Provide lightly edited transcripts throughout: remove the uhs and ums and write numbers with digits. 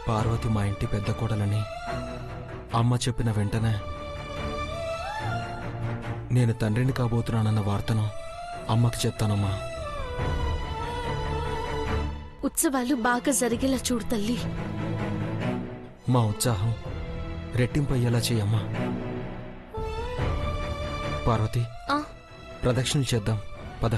పార్వతి మా ఇంటి పెద్ద కోడలని అమ్మ చెప్పిన వెంటనే నేను తండ్రిని కాబోతున్నానన్న వార్తను అమ్మకి చెప్తానమ్మా. ఉత్సవాలు బాగా జరిగేలా చూడు తల్లి. మా ఉత్సాహం రెట్టింపయ్యేలా చేయమ్మా. పార్వతి, ప్రదక్షిణలు చేద్దాం పద.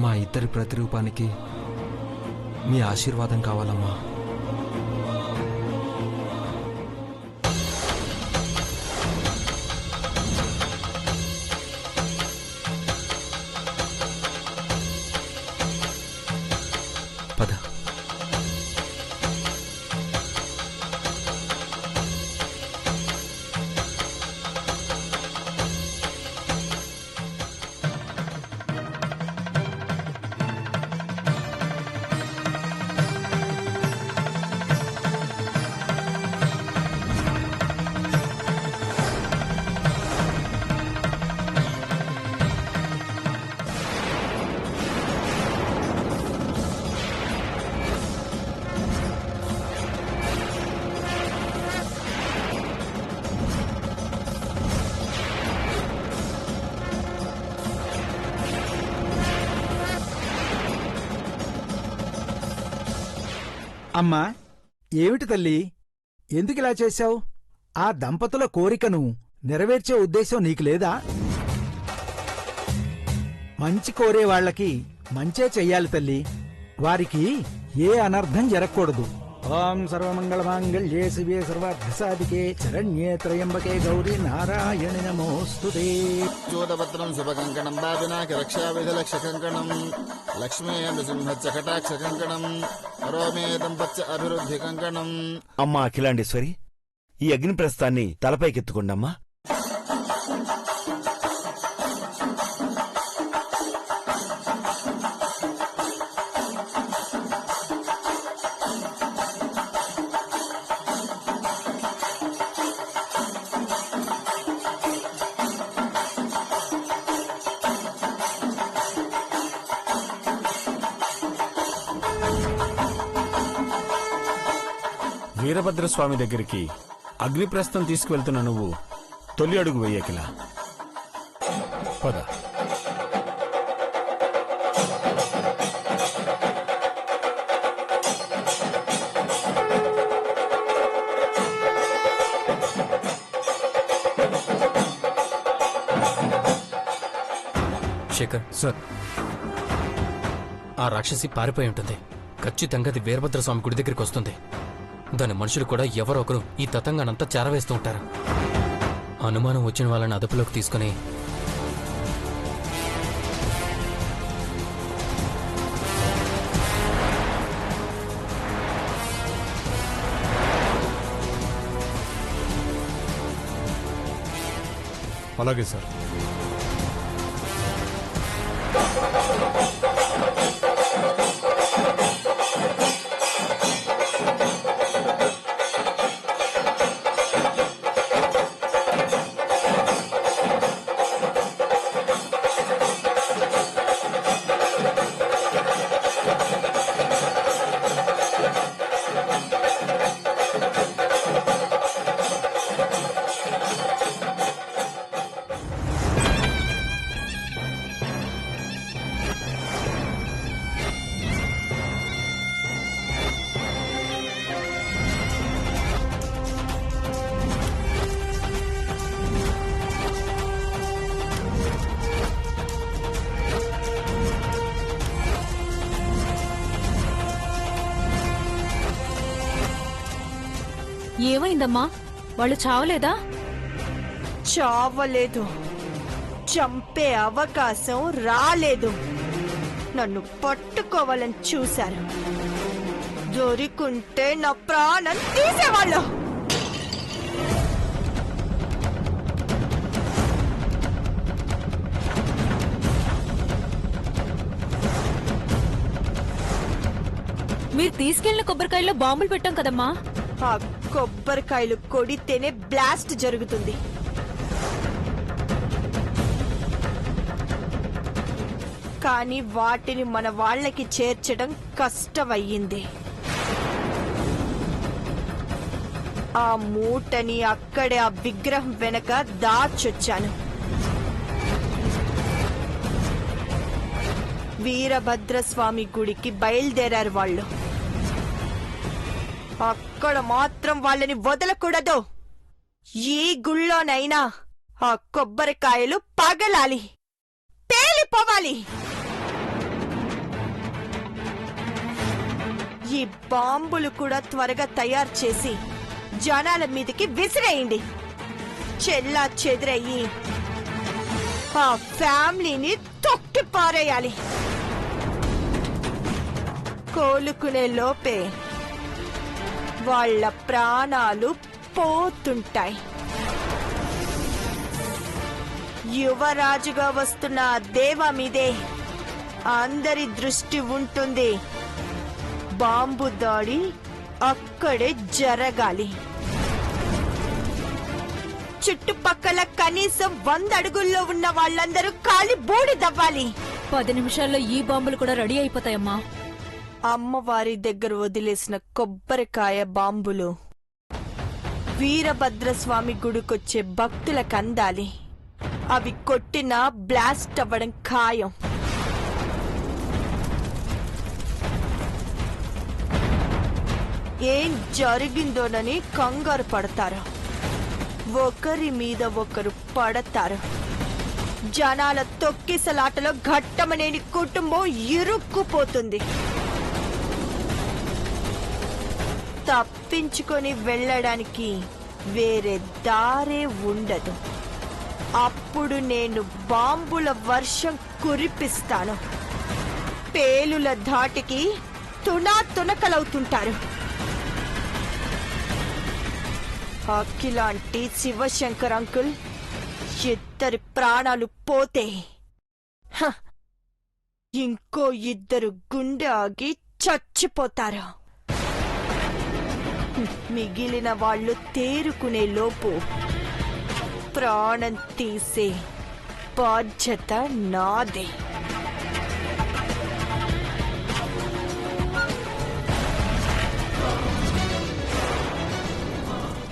మా ఇద్దరి ప్రతిరూపానికి మీ ఆశీర్వాదం కావాలమ్మా. పద. అమ్మా, ఏమిటి తల్లి, ఎందుకిలా చేశావు? ఆ దంపతుల కోరికను నెరవేర్చే ఉద్దేశం నీకు లేదా? మంచి కోరేవాళ్లకి మంచే చెయ్యాలి తల్లి. వారికి ఏ అనర్థం జరగకూడదు. ఓం సర్వమంగళమాంగళ్యే శివే సర్వార్థసాధికే శరణ్యే త్రయంబకే గౌరీ నారాయణి నమోస్తుతే. చూడభద్రం శుభకంకణం బాబినాకి రక్షావిధలక్ష కంకణం లక్ష్మీ నృసింహచ్చ కటాక్ష కంకణం రోమే దంపత్య అభివృద్ధి కంకణం. అమ్మా అఖిలాండేశ్వరి, ఈ అగ్నిప్రస్థాన్ని తలపైకెత్తుకోండమ్మా. వీరభద్రస్వామి దగ్గరికి అగ్నిప్రస్థం తీసుకువెళ్తున్న నువ్వు తొలి అడుగు వెయ్యకిలా. పద. శేఖర్ సార్, ఆ రాక్షసి పారిపోయి ఉంటుంది. ఖచ్చితంగా అది వీరభద్రస్వామి గుడి దగ్గరికి వస్తుంది. దాని మనుషులు కూడా ఎవరో ఒకరు ఈ తతంగానంతా చేరవేస్తూ ఉంటారు. అనుమానం వచ్చిన వాళ్ళని అదుపులోకి తీసుకుని అలాగే సార్. ఏమైందమ్మా? వాళ్ళు చావలేదా? చావలేదు, చంపే అవకాశం రాలేదు. నన్ను పట్టుకోవాలని చూశారు. దొరికుంటే నా ప్రాణం తీసేవాళ్ళు. మీరు తీసుకెళ్లిన కొబ్బరికాయల్లో బాంబులు పెట్టాం కదమ్మా. ఆ కొబ్బరికాయలు కొడితేనే బ్లాస్ట్ జరుగుతుంది. కానీ వాటిని మన వాళ్ళకి చేర్చడం కష్టమయ్యింది. ఆ మూటని అక్కడే ఆ విగ్రహం వెనక దాచొచ్చాను. వీరభద్రస్వామి గుడికి బయలుదేరారు వాళ్ళు. అక్కడ మాత్రం వాళ్ళని వదలకూడదు. ఈ గుళ్ళోనైనా ఆ కొబ్బరికాయలు పగలాలి, పేలిపోవాలి. ఈ బాంబులు కూడా త్వరగా తయారు చేసి జనాల మీదకి విసిరేయండి. చెల్లా చెదిరయ్యి ఆ ఫ్యామిలీని తొక్కి పారేయాలి. కోలుకునే లోపే వాళ్ళ ప్రాణాలు పోతుంటాయి. యువరాజుగా వస్తున్న ఆ దేవ మీదే అందరి దృష్టి ఉంటుంది. బాంబు దాడి అక్కడే జరగాలి. చుట్టుపక్కల కనీసం 100 అడుగుల్లో ఉన్న వాళ్ళందరూ కాలి బూడిదవ్వాలి. 10 నిమిషాల్లో ఈ బాంబులు కూడా రెడీ అయిపోతాయమ్మా. అమ్మవారి దగ్గర వదిలేసిన కొబ్బరికాయ బాంబులు వీరభద్రస్వామి గుడికొచ్చే భక్తులకు అందాలి. అవి కొట్టినా బ్లాస్ట్ అవ్వడం ఖాయం. ఏం జరిగిందోనని కంగారు పడతారు. ఒకరి మీద ఒకరు పడతారు. జనాల తొక్కిసలాటలో ఘట్టమనేని కుటుంబం ఇరుక్కుపోతుంది. తప్పించుకొని వెళ్ళడానికి వేరే దారే ఉండదు. అప్పుడు నేను బాంబుల వర్షం కురిపిస్తాను. పేలుల ధాటికి తునకలవుతుంటారు. అఖిలాంటి శివశంకర్ అంకుల్ ఇద్దరి ప్రాణాలు పోతే ఇంకో 2 గుండె ఆగి చచ్చిపోతారు. మిగిలిన వాళ్ళు తేరుకునే లోపు ప్రాణం తీసే బాధ్యత నాదే.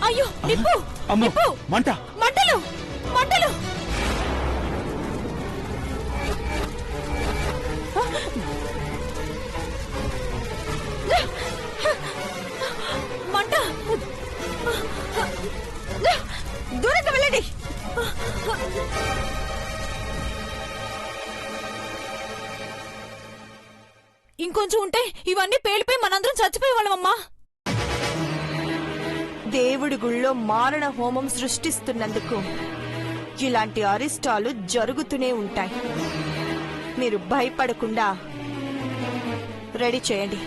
అయ్యో నిప్పు! నిప్పు! మంట మంటలు! మంటలు! మంట! దూరంగా వెళ్ళండి. ఇంకొంచెం ఉంటే ఇవన్నీ పేలిపోయి మనందరం చచ్చిపోయేవాళ్ళమమ్మా. దేవుడి గుళ్ళో మారణ హోమం సృష్టిస్తున్నందుకు ఇలాంటి అరిష్టాలు జరుగుతూనే ఉంటాయి. మీరు భయపడకుండా రెడీ చేయండి.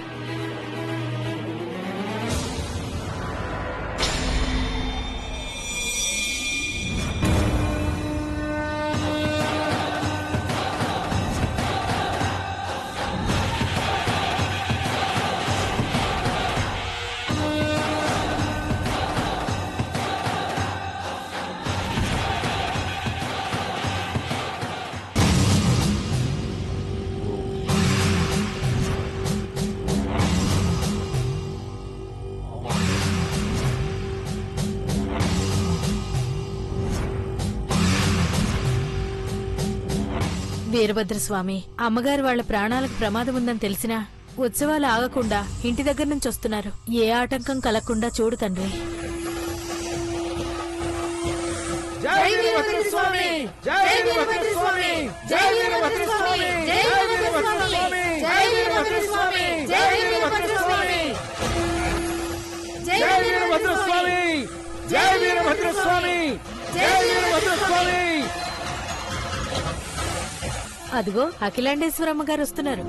వీరభద్రస్వామి, అమ్మగారు వాళ్ళ ప్రాణాలకు ప్రమాదం ఉందని తెలిసినా ఉత్సవాలు ఆగకుండా ఇంటి దగ్గర నుంచి వస్తున్నారు. ఏ ఆటంకం కలగకుండా చూడు తండ్రి. జై వీరభద్రస్వామి! జై వీరభద్రస్వామి! జై వీరభద్రస్వామి! జై వీరభద్రస్వామి! జై వీరభద్రస్వామి! జై వీరభద్రస్వామి! జై వీరభద్రస్వామి! జై వీరభద్రస్వామి! జై వీరభద్రస్వామి! అదిగో అఖిలాండేశ్వరమ్మ గారు వస్తున్నారు.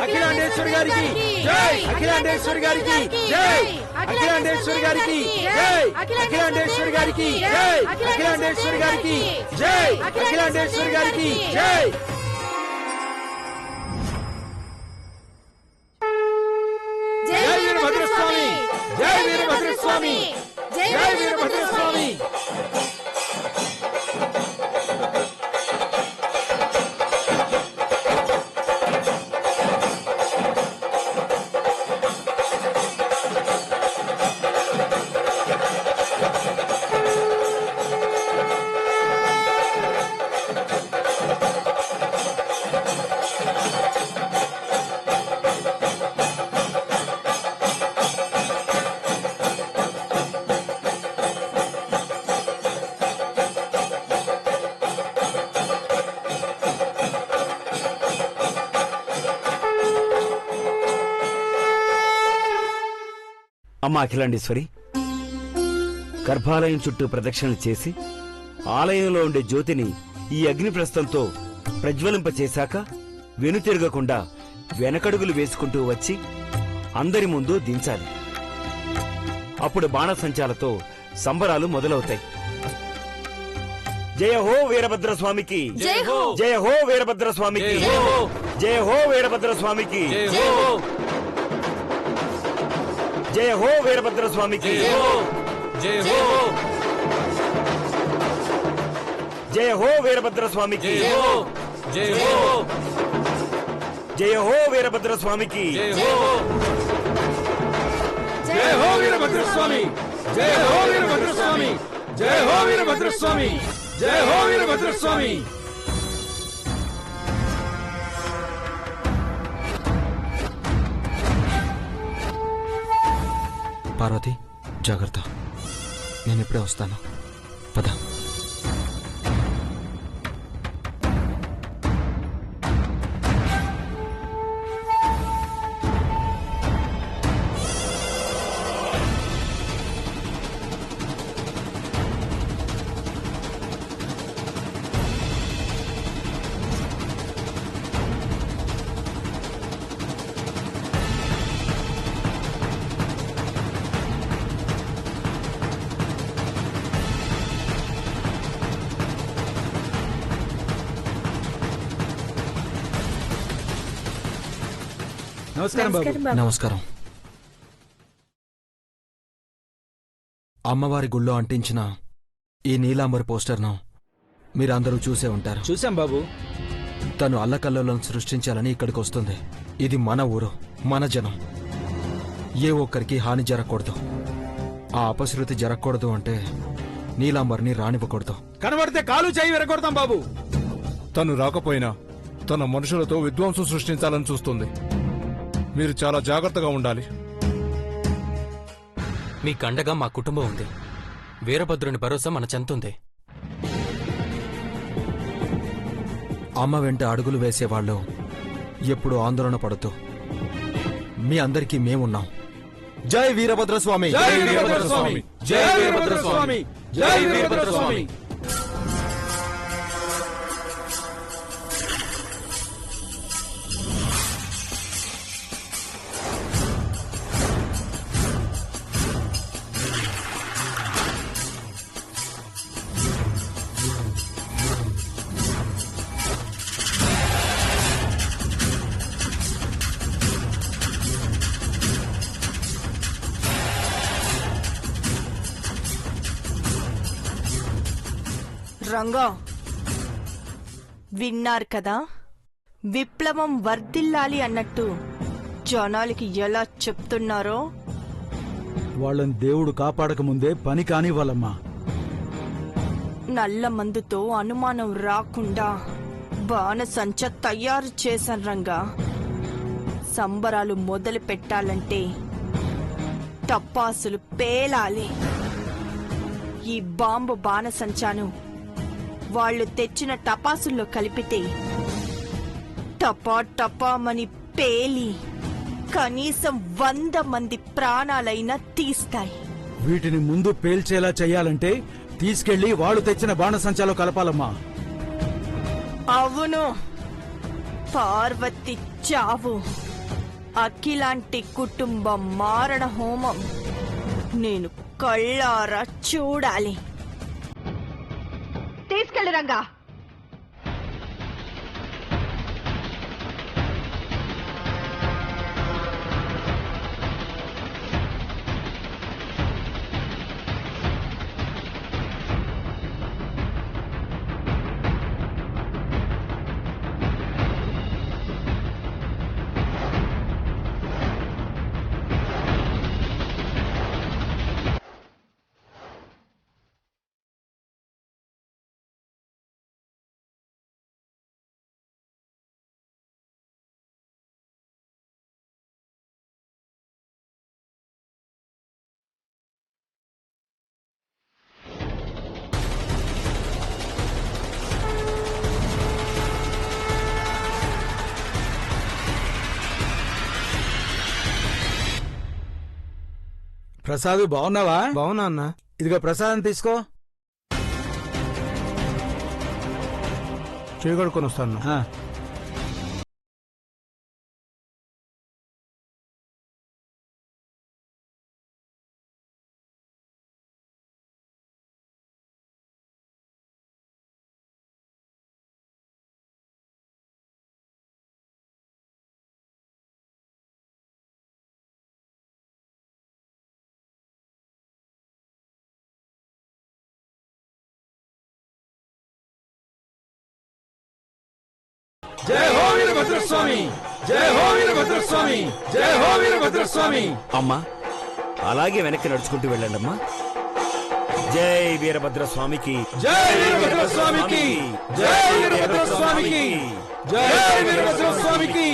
అఖిలాండేశ్వరి గారికి జై! అఖిలాండేశ్వరి గారికి జై! అఖిలాండేశ్వరి గారికి జై! అఖిలాండేశ్వరి గారికి జై! అఖిలాండేశ్వరి గారికి జై! అఖిలాండేశ్వరి గారికి జై! జై వీరభద్రస్వామి! జై వీరభద్రస్వామి! జై వీరభద్రస్వామి! అమ్మ అఖిలాండేశ్వరి, గర్భాలయం చుట్టూ ప్రదక్షిణలు చేసి ఆలయంలో ఉండే జ్యోతిని ఈ అగ్నిప్రస్థంతో ప్రజ్వలింపచేశాక వెనుతిరగకుండా వెనకడుగులు వేసుకుంటూ వచ్చి అందరి ముందు దించాలి. అప్పుడు బాణసంచాలతో సంబరాలు మొదలవుతాయి. జయ హో వీరభద్రస్వామికి! జై హో! జయ హో వీరభద్రస్వామికి! జయ హో వీరభద్రస్వామికి! జయ హో వీరభద్రస్వామికి! జై హో! జయ హో వీరభద్రస్వామికి! జై హో! జయ హో వీరభద్రస్వామికి! జై హో వీరభద్రస్వామి! జై హో వీరభద్రస్వామి! జై హో వీరభద్రస్వామి! జై హో వీరభద్రస్వామి! పార్వతి, జాగ్రత్త. నేను ఇప్పుడే వస్తాను. పద. నమస్కారం బాబు. నమస్కారం. అమ్మవారి గుళ్ళో అంటించిన ఈ నీలాంబర్ పోస్టర్ను మీరందరూ చూసే ఉంటారు. చూసాం బాబు. తను అల్లకల్లోలను సృష్టించాలని ఇక్కడికి వస్తుంది. ఇది మన ఊరు, మన జనం. ఏ ఒక్కరికి హాని జరగకూడదు. ఆ అపశృతి జరగకూడదు అంటే నీలాంబర్ని రానివ్వకూడదు. కనబడితే కాలు చేయి విరగొడతాం బాబు. తను రాకపోయినా తన మనుషులతో విధ్వంసం సృష్టించాలని చూస్తుంది. మీరు చాలా జాగ్రత్తగా ఉండాలి. మీ కండగా మా కుటుంబం ఉంది. వీరభద్రుని భరోసా మన చెంతుంది. అమ్మ వెంట అడుగులు వేసేవాళ్ళు ఎప్పుడు ఆందోళన పడుతూ మీ అందరికీ మేమున్నాం. జై వీరభద్రస్వామి! జై వీరభద్రస్వామి! జై వీరభద్రస్వామి! జై వీరభద్రస్వామి! రంగా, విన్నారు కదా, విప్లవం వర్ధిల్లాలి అన్నట్టు జనాలకి ఎలా చెప్తున్నారో. వాళ్ళని దేవుడు కాపాడకముందే పని కానివ్వాలమ్మా. నల్ల మందుతో అనుమానం రాకుండా బాణసంచ తయారు చేశాను రంగా. సంబరాలు మొదలు పెట్టాలంటే టపాసులు పేలాలి. ఈ బాంబు బాణసంచాను వాళ్ళు తెచ్చిన టపాసుల్లో కలిపితే టపా టపామని పేలి కనీసం 100 మంది ప్రాణాలైనా తీస్తాయి. వీటిని ముందు పేల్చేలా చెయ్యాలంటే తీసుకెళ్లి వాళ్ళు తెచ్చిన బాణసంచాలో కలపాలమ్మా. అవును, పార్వతి చావు, అఖిలాంటి కుటుంబం మారణ హోమం నేను కళ్ళారా చూడాలి. తీసుకెళ్ళి రంగా. ప్రసాద్ బాగున్నావా? బావునా అన్నా? ఇదిగో ప్రసాదం తీసుకో. చేయగడుకొని వస్తాను. ఆ, జై హో వీరభద్రస్వామి, జై హో వీరభద్రస్వామి, జై హో వీరభద్రస్వామి. అమ్మా అలాగే వెనక్కి నడుచుకుంటూ వెళ్ళండి అమ్మా. జై వీరభద్రస్వామికి, జై వీరభద్రస్వామికి, జై వీరభద్రస్వామికి, జై వీరభద్రస్వామికి.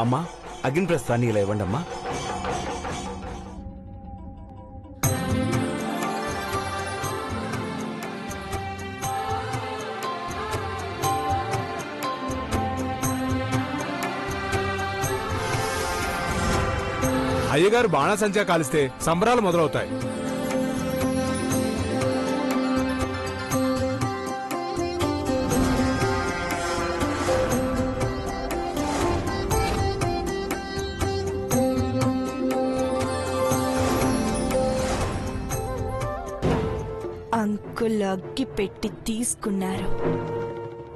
అమ్మా అగ్ని ప్రస్థాన్ని ఇలా ఇవ్వండి అమ్మా. అయ్యగారు బాణసంచా కాలిస్తే సంబరాలు మొదలవుతాయి. అంకుల్ అగ్గి పెట్టి తీసుకున్నారు.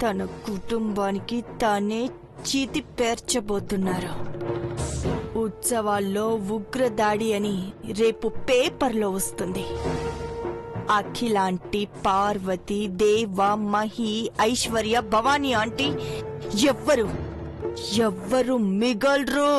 తన కుటుంబానికి తానే చీతి పేర్చబోతున్నారు. ఉత్సవాల్లో ఉగ్రదాడి అని రేపు పేపర్లో వస్తుంది. అఖిలాంటి, పార్వతి, దేవ, మహి, ఐశ్వర్య, భవానీ ఆంటీ ఎవ్వరు మిగలరు.